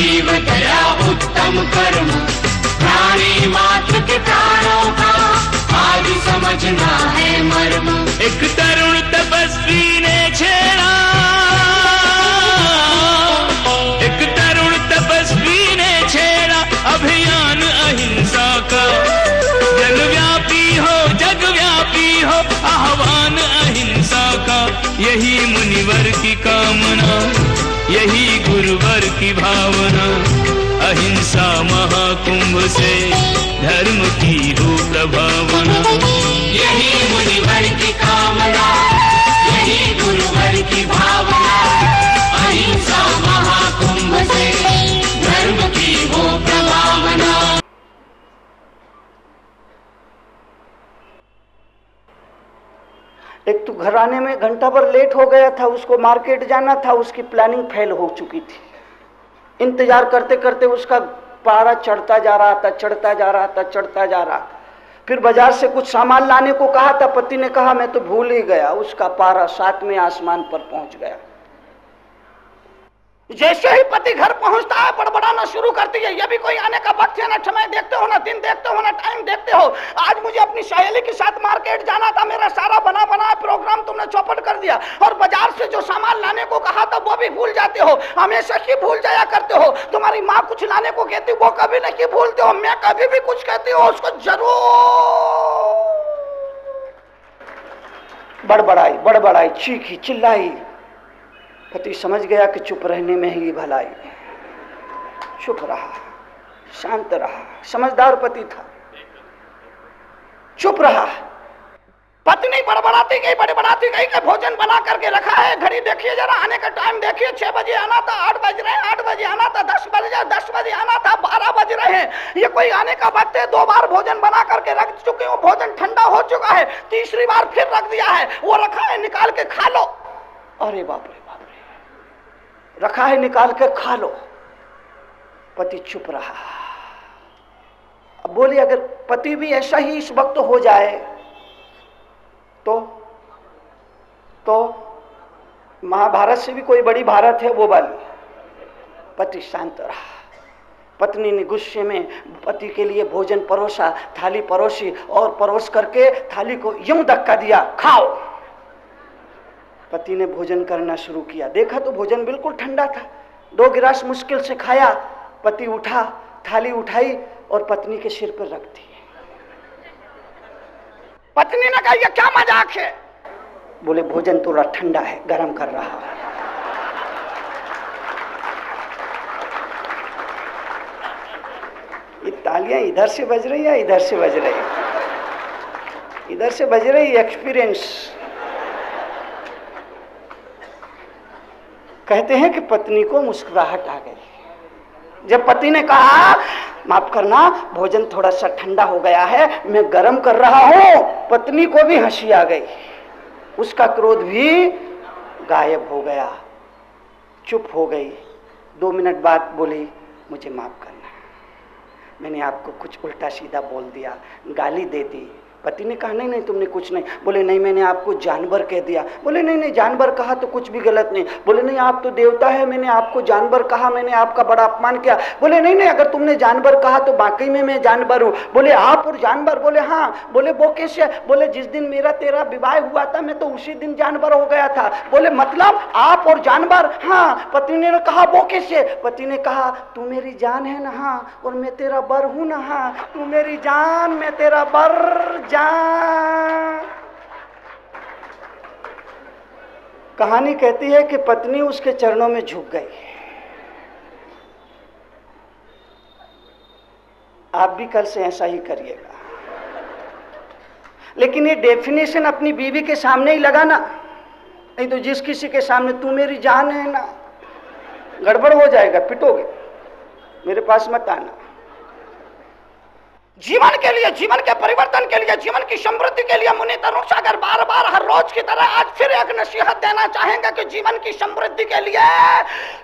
जीव दया उत्तम कर्म, प्राणी मात्र के प्राणों का आज समझना है मर्म। एक तरुण तपस्वी ने छेड़ा, एक तरुण तपस्वी ने छेड़ा अभियान अहिंसा का। जगव्यापी हो जगव्यापी हो आह्वान अहिंसा का, यही मुनिवर की कामना, यही गुरुवर की भावना। अहिंसा महाकुंभ से धर्म की हो प्रभावना, यही मुनिवर की कामना, यही गुरुवर की भावना। अहिंसा महाकुंभ से धर्म की हो प्रभावना। एक तो घर आने में घंटा भर लेट हो गया था, उसको मार्केट जाना था, उसकी प्लानिंग फेल हो चुकी थी। इंतजार करते करते उसका पारा चढ़ता जा रहा था, चढ़ता जा रहा था, चढ़ता जा रहा था। फिर बाजार से कुछ सामान लाने को कहा था, पति ने कहा मैं तो भूल ही गया। उसका पारा 7वें आसमान पर पहुंच गया। जैसे ही पति घर पहुंचता है बड़बड़ाना शुरू करती है, ये भी कोई आने का वक्त है ना, समय देखते हो ना, दिन देखते हो ना, टाइम देखते हो। आज मुझे अपनी सहेली के साथ मार्केट जाना था, मेरा सारा बना बनाया प्रोग्राम तुमने चौपट कर दिया। और बाजार से जो सामान लाने को कहा था वो भी भूल जाते हो, हमेशा ही भूल जाया करते हो। तुम्हारी माँ कुछ लाने को कहती वो कभी नहीं भूलते हो, मैं कभी भी कुछ कहती हूँ उसको जरूर। बड़बड़ाई बड़बड़ाई, चीखी चिल्लाई। पति समझ गया कि चुप रहने में ही भलाई, चुप रहा, शांत रहा। समझदार पति था, चुप रहा। पत्नी बड़बड़ाती गई कि भोजन बना करके रखा है, घड़ी देखिए जरा, आने का टाइम देखिए, 6 बजे आना था, 8 बज रहे हैं, 8 बजे आना था, 10 बजे आना था, 12 बज रहे हैं, ये कोई आने का वक्त है? 2 बार भोजन बना करके रख चुकी हूँ, भोजन ठंडा हो चुका है, तीसरी बार फिर रख दिया है, वो रखा है निकाल के खा लो। अरे बाप रे, रखा है निकाल के खा लो। पति चुप रहा। अब बोली अगर पति भी ऐसा ही इस वक्त हो जाए तो महाभारत से भी कोई बड़ी भारत है वो वाली। पति शांत रहा। पत्नी ने गुस्से में पति के लिए भोजन परोसा, थाली परोसी और परोस करके थाली को यूं धक्का दिया, खाओ। पति ने भोजन करना शुरू किया, देखा तो भोजन बिल्कुल ठंडा था। 2 गिलास मुश्किल से खाया। पति उठा, थाली उठाई और पत्नी के सिर पर रख दी। पत्नी ने कहा ये क्या मजाक है? बोले भोजन थोड़ा ठंडा है, गरम कर रहा है। ये तालियां इधर से बज रही है, इधर से बज रही, इधर से बज रही। एक्सपीरियंस। कहते हैं कि पत्नी को मुस्कुराहट आ गई जब पति ने कहा माफ करना, भोजन थोड़ा सा ठंडा हो गया है, मैं गरम कर रहा हूं। पत्नी को भी हंसी आ गई, उसका क्रोध भी गायब हो गया, चुप हो गई। 2 मिनट बाद बोली मुझे माफ करना, मैंने आपको कुछ उल्टा सीधा बोल दिया, गाली दे दी। पति ने कहा नहीं नहीं तुमने कुछ नहीं। बोले नहीं मैंने आपको जानवर कह दिया। बोले नहीं नहीं जानवर कहा तो कुछ भी गलत नहीं। बोले नहीं आप तो देवता है, मैंने आपको जानवर कहा, मैंने आपका बड़ा अपमान किया। बोले नहीं नहीं अगर तुमने जानवर कहा तो वाकई में मैं जानवर हूँ। बोले आप और जानवर? बोले हाँ। बोले वो कैसे? बोले जिस दिन मेरा तेरा विवाह हुआ था मैं तो उसी दिन जानवर हो गया था। बोले मतलब आप और जानवर? हाँ। पति ने कहा वो कैसे? पति ने कहा तू मेरी जान है ना? हाँ। और मैं तेरा बर हूँ ना? हाँ। तू मेरी जान, मैं तेरा बर जान। कहानी कहती है कि पत्नी उसके चरणों में झुक गई। आप भी कल से ऐसा ही करिएगा, लेकिन ये डेफिनेशन अपनी बीवी के सामने ही लगाना, नहीं तो जिस किसी के सामने तू मेरी जान है ना, गड़बड़ हो जाएगा, पिटोगे। मेरे पास मत आना। जीवन के लिए, जीवन के परिवर्तन के लिए, जीवन की समृद्धि के लिए मुनि तरुण सागर बार बार हर रोज की तरह आज फिर एक नसीहत देना चाहेंगे कि जीवन की समृद्धि के लिए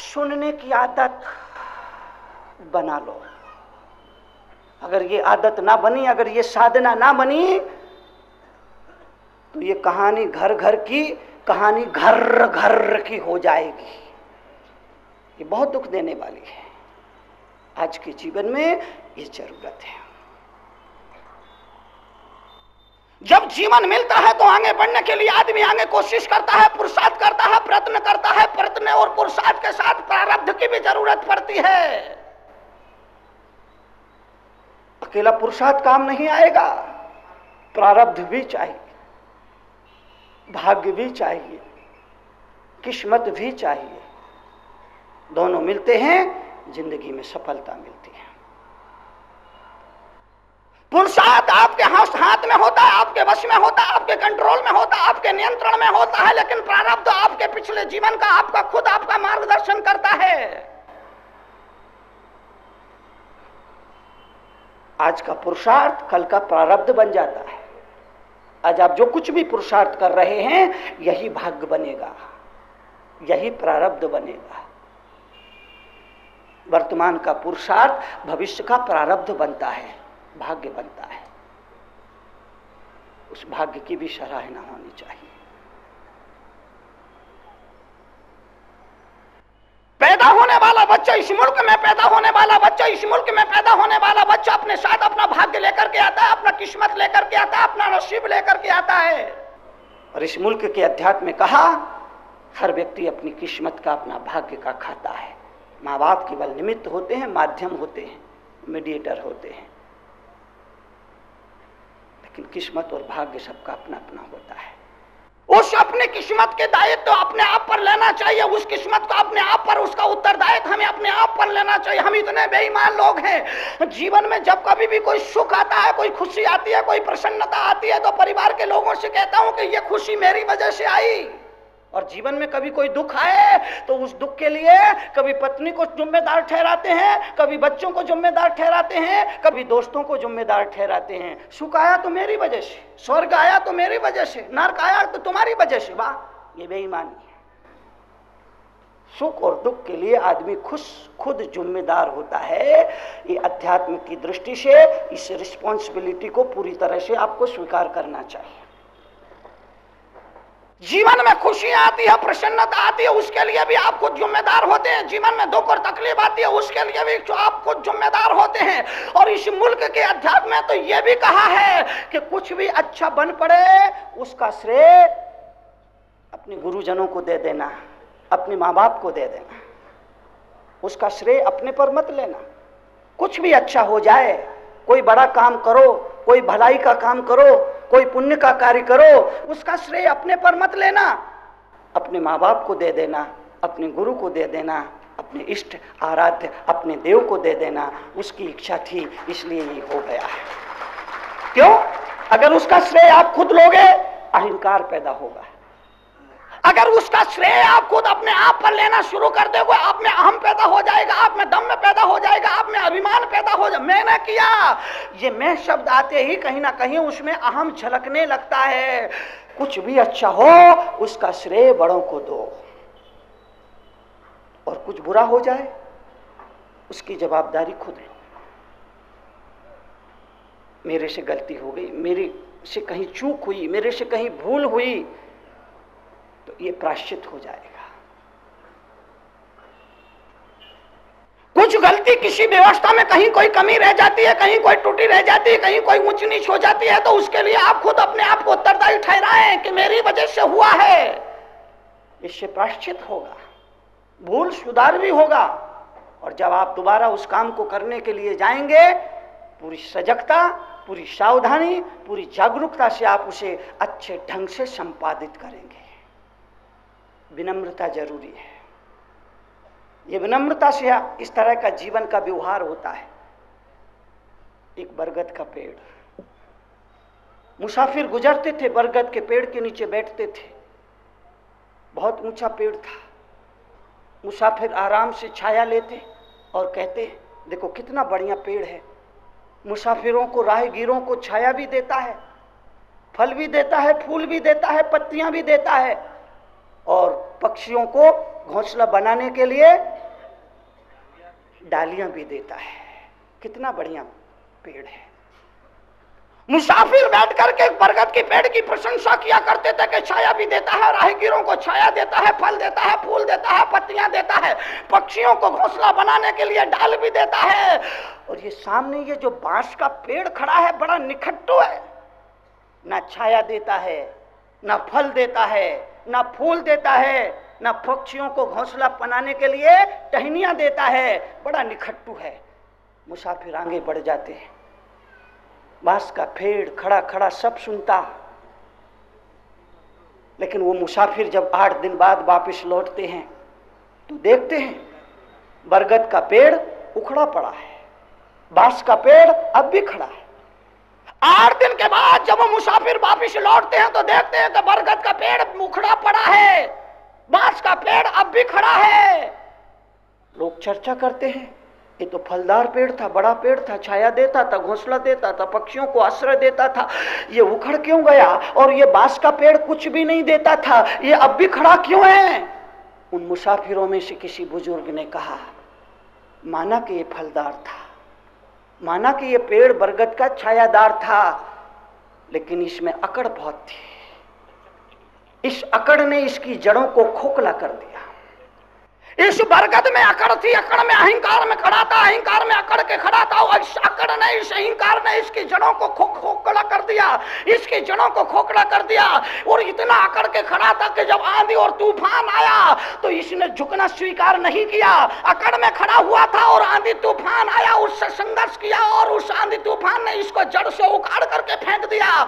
सुनने की आदत बना लो। अगर ये आदत ना बनी, अगर ये साधना ना बनी, तो ये कहानी घर घर की, कहानी घर घर की हो जाएगी। ये बहुत दुख देने वाली है। आज के जीवन में ये जरूरत है। जब जीवन मिलता है तो आगे बढ़ने के लिए आदमी आगे कोशिश करता है, पुरुषार्थ करता है, प्रयत्न करता है। प्रयत्न और पुरुषार्थ के साथ प्रारब्ध की भी जरूरत पड़ती है। अकेला पुरुषार्थ काम नहीं आएगा, प्रारब्ध भी चाहिए, भाग्य भी चाहिए, किस्मत भी चाहिए। दोनों मिलते हैं, जिंदगी में सफलता मिलती है। पुरुषार्थ आपके हाथ में होता है, आपके वश में होता है, आपके कंट्रोल में होता है, आपके नियंत्रण में होता है, लेकिन प्रारब्ध आपके पिछले जीवन का आपका खुद आपका मार्गदर्शन करता है। आज का पुरुषार्थ कल का प्रारब्ध बन जाता है। आज आप जो कुछ भी पुरुषार्थ कर रहे हैं, यही भाग्य बनेगा, यही प्रारब्ध बनेगा। वर्तमान का पुरुषार्थ भविष्य का प्रारब्ध बनता है, भाग्य बनता है। उस भाग्य की भी सराहना होनी चाहिए। पैदा होने वाला बच्चा, इस मुल्क में पैदा होने वाला बच्चा, इस मुल्क में पैदा होने वाला बच्चा अपने साथ अपना भाग्य लेकर के आता है, अपना किस्मत लेकर के आता है, अपना नसीब लेकर के आता है। और इस मुल्क के अध्यात्म में कहा, हर व्यक्ति अपनी किस्मत का, अपना भाग्य का खाता है। माँ बाप केवल निमित्त होते हैं, माध्यम होते हैं, मीडिएटर होते हैं, लेकिन किस्मत और भाग्य सबका अपना अपना होता है। उस अपनी किस्मत के दायित्व तो अपने आप पर लेना चाहिए। उस किस्मत को अपने आप पर, उसका उत्तरदायित्व हमें अपने आप पर लेना चाहिए। हम इतने बेईमान लोग हैं, जीवन में जब कभी भी कोई सुख आता है, कोई खुशी आती है, कोई प्रसन्नता आती है, तो परिवार के लोगों से कहता हूं कि ये खुशी मेरी वजह से आई। और जीवन में कभी कोई दुख आए तो उस दुख के लिए कभी पत्नी को जिम्मेदार ठहराते हैं, कभी बच्चों को जिम्मेदार ठहराते हैं, कभी दोस्तों को जिम्मेदार ठहराते हैं। सुख आया तो मेरी वजह से, स्वर्ग आया तो मेरी वजह से, नरक आया तो तुम्हारी वजह से। वाह, ये बेईमानी है। सुख और दुख के लिए आदमी खुद जिम्मेदार होता है। ये अध्यात्म की दृष्टि से इस रिस्पॉन्सिबिलिटी को पूरी तरह से आपको स्वीकार करना चाहिए। जीवन में खुशियां आती है, प्रसन्नता आती है, उसके लिए भी आप खुद जिम्मेदार होते हैं। जीवन में दुख और तकलीफ आती है, उसके लिए भी आप खुद जिम्मेदार होते हैं। और इस मुल्क के अध्यात्म में तो यह भी कहा है कि कुछ भी अच्छा बन पड़े उसका श्रेय अपने गुरुजनों को दे देना, अपने माँ बाप को दे देना, उसका श्रेय अपने पर मत लेना। कुछ भी अच्छा हो जाए, कोई बड़ा काम करो, कोई भलाई का काम करो, कोई पुण्य का कार्य करो, उसका श्रेय अपने पर मत लेना, अपने माँ बाप को दे देना, अपने गुरु को दे देना, अपने इष्ट आराध्य अपने देव को दे देना। उसकी इच्छा थी इसलिए ये हो गया है। क्यों? अगर उसका श्रेय आप खुद लोगे, अहंकार पैदा होगा। अगर उसका श्रेय आप खुद अपने आप पर लेना शुरू कर दोगे, आप में अहम पैदा हो जाएगा, आप में दम में पैदा हो जाएगा, आप में अभिमान पैदा हो जाएगा। मैंने किया, ये मैं शब्द आते ही कहीं ना कहीं उसमें अहम झलकने लगता है। कुछ भी अच्छा हो उसका श्रेय बड़ों को दो, और कुछ बुरा हो जाए उसकी जवाबदारी खुद लो। मेरे से गलती हो गई, मेरे से कहीं चूक हुई, मेरे से कहीं भूल हुई, तो ये प्रायश्चित हो जाएगा। कुछ गलती किसी व्यवस्था में कहीं कोई कमी रह जाती है, कहीं कोई त्रुटि रह जाती है, कहीं कोई ऊंच नीच हो जाती है, तो उसके लिए आप खुद अपने आप को उत्तरदायी ठहराएं कि मेरी वजह से हुआ है। इससे प्रायश्चित होगा, भूल सुधार भी होगा। और जब आप दोबारा उस काम को करने के लिए जाएंगे, पूरी सजगता, पूरी सावधानी, पूरी जागरूकता से आप उसे अच्छे ढंग से संपादित करेंगे। विनम्रता जरूरी है। ये विनम्रता से इस तरह का जीवन का व्यवहार होता है। एक बरगद का पेड़, मुसाफिर गुजरते थे, बरगद के पेड़ के नीचे बैठते थे। बहुत ऊंचा पेड़ था। मुसाफिर आराम से छाया लेते और कहते, देखो कितना बढ़िया पेड़ है, मुसाफिरों को, राहगीरों को छाया भी देता है, फल भी देता है, फूल भी देता है, पत्तियां भी देता है, और पक्षियों को घोंसला बनाने के लिए डालियां भी देता है। कितना बढ़िया पेड़ है। मुसाफिर बैठ करके बरगद के पेड़ की प्रशंसा किया करते थे कि छाया भी देता है, राहगीरों को छाया देता है, फल देता है, फूल देता है, पत्तियां देता है, पक्षियों को घोंसला बनाने के लिए डाल भी देता है। और ये सामने ये जो बांस का पेड़ खड़ा है बड़ा निखट्टू है, ना छाया देता है, ना फल देता है, ना फूल देता है, ना पक्षियों को घोंसला बनाने के लिए टहनियां देता है, बड़ा निखट्टू है। मुसाफिर आगे बढ़ जाते हैं, बांस का पेड़ खड़ा खड़ा सब सुनता, लेकिन वो मुसाफिर जब 8 दिन बाद वापस लौटते हैं तो देखते हैं बरगद का पेड़ उखड़ा पड़ा है, बांस का पेड़ अब भी खड़ा है। 8 दिन के बाद जब वो मुसाफिर वापस लौटते हैं तो देखते हैं कि बरगद का पेड़ उखड़ा पड़ा है, बांस का पेड़ अब भी खड़ा है। लोग चर्चा करते हैं, ये तो फलदार पेड़ था, बड़ा पेड़ था, छाया देता था, घोंसला देता था, पक्षियों को आश्रय देता था, ये उखड़ क्यों गया? और ये बांस का पेड़ कुछ भी नहीं देता था, ये अब भी खड़ा क्यों है? उन मुसाफिरों में से किसी बुजुर्ग ने कहा, माना कि ये फलदार था, माना कि ये पेड़ बरगद का छायादार था, लेकिन इसमें अकड़ बहुत थी। इस अकड़ ने इसकी जड़ों को खोखला कर दिया। इस बरगद में अकड़ थी, अकड़ में अहंकार में खड़ा था, अहंकार में अकड़ के खड़ा था, और इस अकड़ ने, इस अहंकार ने इसकी जड़ों को खोखला कर दिया, इसकी जड़ों को खोखला कर दिया। और इतना अकड़ के खड़ा था कि जब आंधी और तूफान आया तो इसने झुकना स्वीकार नहीं किया। अकड़ में खड़ा हुआ था और आंधी तूफान आया, उससे संघर्ष किया और उस आंधी तूफान ने इसको जड़ से उखाड़ करके फेंक दिया।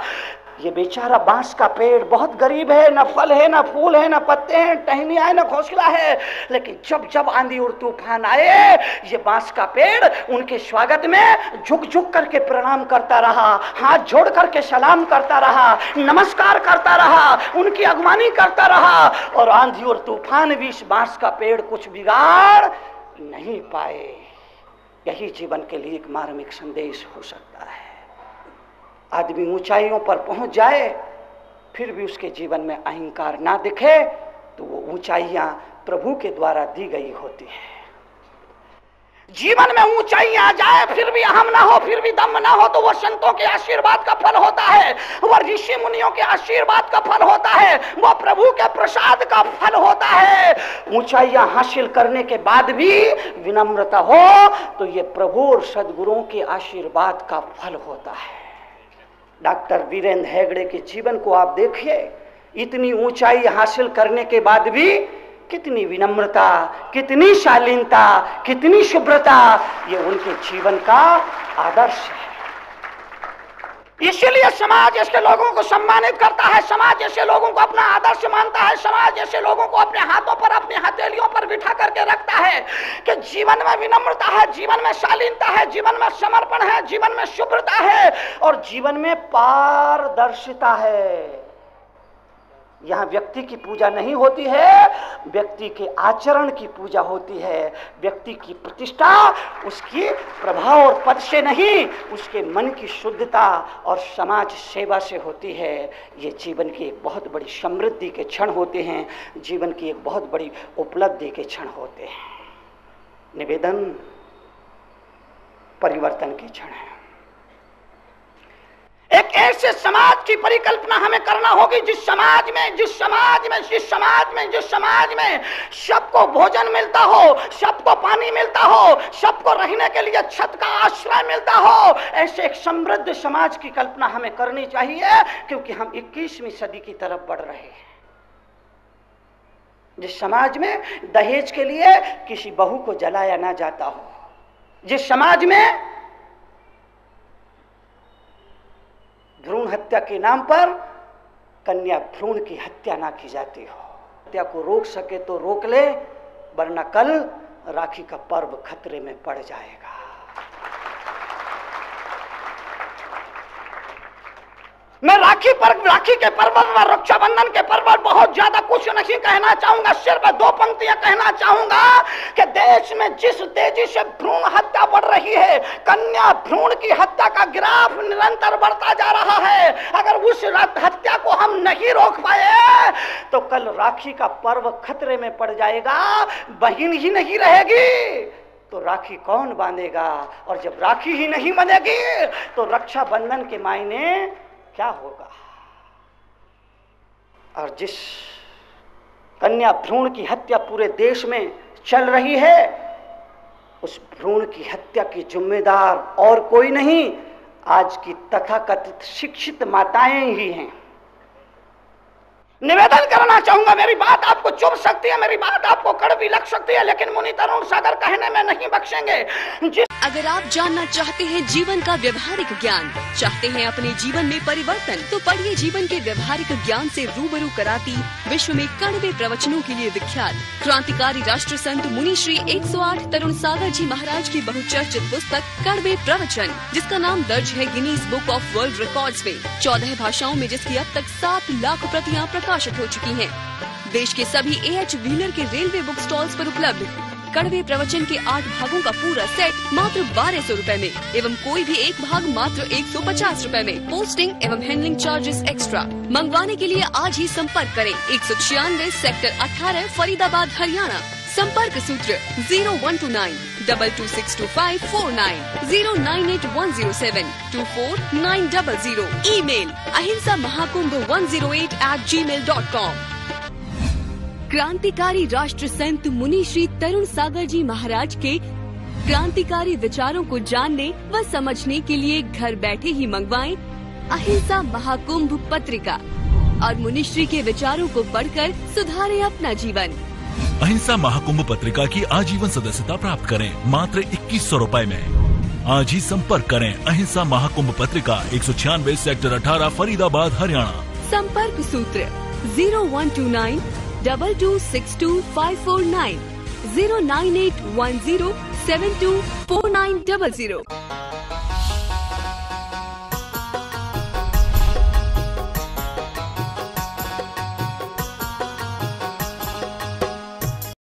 ये बेचारा बांस का पेड़ बहुत गरीब है, न फल है, न फूल है, न पत्ते हैं, टहनियां है, न घोंसला है, लेकिन जब जब आंधी और तूफान आए ये बांस का पेड़ उनके स्वागत में झुक झुक करके प्रणाम करता रहा, हाथ जोड़ करके सलाम करता रहा, नमस्कार करता रहा, उनकी अगवानी करता रहा। और आंधी और तूफान भी इस बांस का पेड़ कुछ बिगाड़ नहीं पाए। यही जीवन के लिए एक मार्मिक संदेश हो सकता है। आदमी ऊंचाइयों पर पहुंच जाए फिर भी उसके जीवन में अहंकार ना दिखे तो वो ऊंचाइयां प्रभु के द्वारा दी गई होती है। जीवन में ऊंचाइयां आ जाए फिर भी अहम ना हो, फिर भी दम ना हो, तो वो संतों के आशीर्वाद का फल होता है, वो ऋषि मुनियों के आशीर्वाद का फल होता है, वो प्रभु के प्रसाद का फल होता है। ऊंचाइयां हासिल करने के बाद भी विनम्रता हो तो ये प्रभु और सद्गुरुओं के आशीर्वाद का फल होता है। डॉक्टर वीरेंद्र हेगड़े के जीवन को आप देखिए, इतनी ऊंचाई हासिल करने के बाद भी कितनी विनम्रता, कितनी शालीनता, कितनी शुभ्रता, ये उनके जीवन का आदर्श है। इसीलिए समाज ऐसे लोगों को सम्मानित करता है, समाज ऐसे लोगों को अपना आदर्श मानता है, समाज ऐसे लोगों को अपने हाथों पर, अपनी हथेलियों पर बिठा करके रखता है कि जीवन में विनम्रता है, जीवन में शालीनता है, जीवन में समर्पण है, जीवन में शुभ्रता है और जीवन में पारदर्शिता है। यहाँ व्यक्ति की पूजा नहीं होती है, व्यक्ति के आचरण की पूजा होती है। व्यक्ति की प्रतिष्ठा उसकी प्रभाव और पद से नहीं, उसके मन की शुद्धता और समाज सेवा से होती है। ये जीवन की एक बहुत बड़ी समृद्धि के क्षण होते हैं, जीवन की एक बहुत बड़ी उपलब्धि के क्षण होते हैं। निवेदन परिवर्तन के क्षण है। एक ऐसे समाज की परिकल्पना हमें करना होगी जिस समाज में सबको भोजन मिलता हो, सबको पानी मिलता हो, सबको रहने के लिए छत का आश्रय मिलता हो। ऐसे एक समृद्ध समाज की कल्पना हमें करनी चाहिए, क्योंकि हम 21वीं सदी की तरफ बढ़ रहे हैं। जिस समाज में दहेज के लिए किसी बहू को जलाया ना जाता हो, जिस समाज में भ्रूण हत्या के नाम पर कन्या भ्रूण की हत्या ना की जाती हो। हत्या को रोक सके तो रोक ले, वरना कल राखी का पर्व खतरे में पड़ जाएगा। मैं राखी के पर्व में, रक्षाबंधन के पर्व पर बहुत ज्यादा कुछ नहीं कहना चाहूंगा, सिर्फ 2 पंक्तियां कहना चाहूंगा कि देश में जिस तेजी से भ्रूण हत्या बढ़ रही है, कन्या भ्रूण की हत्या का ग्राफ निरंतर बढ़ता जा रहा है। अगर उस हत्या को हम नहीं रोक पाए तो कल राखी का पर्व खतरे में पड़ जाएगा। बहन ही नहीं रहेगी तो राखी कौन बांधेगा? और जब राखी ही नहीं बंधेगी तो रक्षाबंधन के मायने क्या होगा? और जिस कन्या भ्रूण की हत्या पूरे देश में चल रही है, उस भ्रूण की हत्या की जिम्मेदार और कोई नहीं, आज की तथाकथित शिक्षित माताएं ही हैं। निवेदन करना चाहूंगा, मेरी बात आपको चुभ सकती है, मेरी बात आपको कड़वी लग सकती है, लेकिन मुनि तरुण सागर कहने में नहीं बख्शेंगे। अगर आप जानना चाहते हैं जीवन का व्यवहारिक ज्ञान, चाहते हैं अपने जीवन में परिवर्तन, तो पढ़िए जीवन के व्यवहारिक ज्ञान से रूबरू कराती विश्व में कड़वे प्रवचनों के लिए विख्यात क्रांतिकारी राष्ट्र संत मुनि श्री 108 तरुण सागर जी महाराज की बहुचर्चित पुस्तक कड़वे प्रवचन, जिसका नाम दर्ज है Guinness book of world records में, 14 भाषाओं में, जिसकी अब तक 7 लाख प्रतियां प्रकाशित हो चुकी हैं। देश के सभी AH व्हीलर के रेलवे बुक स्टॉल्स पर उपलब्ध। कड़वे प्रवचन के 8 भागों का पूरा सेट मात्र 1200 रुपए में, एवं कोई भी एक भाग मात्र 150 रुपए में, पोस्टिंग एवं हैंडलिंग चार्जेस एक्स्ट्रा। मंगवाने के लिए आज ही संपर्क करें 196 सेक्टर 18 फरीदाबाद हरियाणा। संपर्क सूत्र 0129 226254 098 107 ईमेल ahimsamahakundh108@gmail.com। क्रांतिकारी राष्ट्र संत मुनि श्री तरुण सागर जी महाराज के क्रांतिकारी विचारों को जानने व समझने के लिए घर बैठे ही मंगवाएं अहिंसा महाकुंभ पत्रिका और मुनिश्री के विचारों को पढ़कर सुधारें अपना जीवन। अहिंसा महाकुंभ पत्रिका की आजीवन सदस्यता प्राप्त करें मात्र 2100 रुपए में। आज ही संपर्क करें अहिंसा महाकुंभ पत्रिका 196 सेक्टर 18 फरीदाबाद हरियाणा। संपर्क सूत्र 0129 226254 098 10724900।